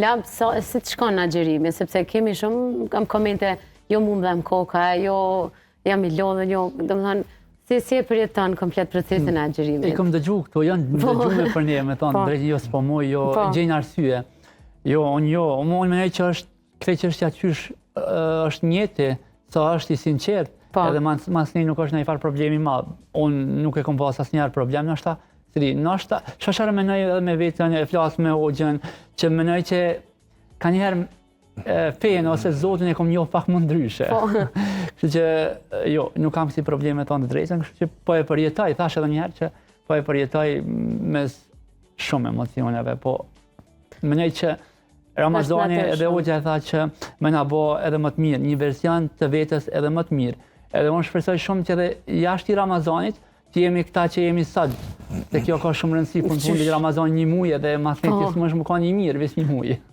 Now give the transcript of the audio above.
Lab, si të shkon në agjerimi, sepse kemi shumë, kam komente, jo mu më dhe më koka, jo jam i lodhën, jo, do më thonë, si e përjeton komplet procesin e agjerimit? E kom dëgju këto, janë dëgjume për ne, me thonë, drejtë jo s'po moj, jo gjenë arsye. Unë me nej që është, krej që është qysh është njeti, sa është i sinqert, edhe mas një nuk është në i farë problemi madhë. Unë nuk e kom pas asë njerë problem, nështë shashare me nej edhe me vetën, e flasë me hoxhën, që me nej që ka njerë fejnë ose zotin e kom njohë pak më ndryshe. Kështë që, jo, nuk kam kësi probleme të në drejtën, kështë që po e përjetaj, thash edhe njerë që po e përjetaj mes shumë emocioneve, po me nej që Ramazani edhe hoxha e tha që me na bo edhe më të mirë, një version të vetës edhe më të mirë. Edhe unë shpresoj shumë që edhe jashtë i Ramazanit, që jemi këta që jemi sot. Se kjo ka shumë rëndësi, punë fundit Ramazan një muaj edhe mas netis më shumë ka një mirë, ves një muaj.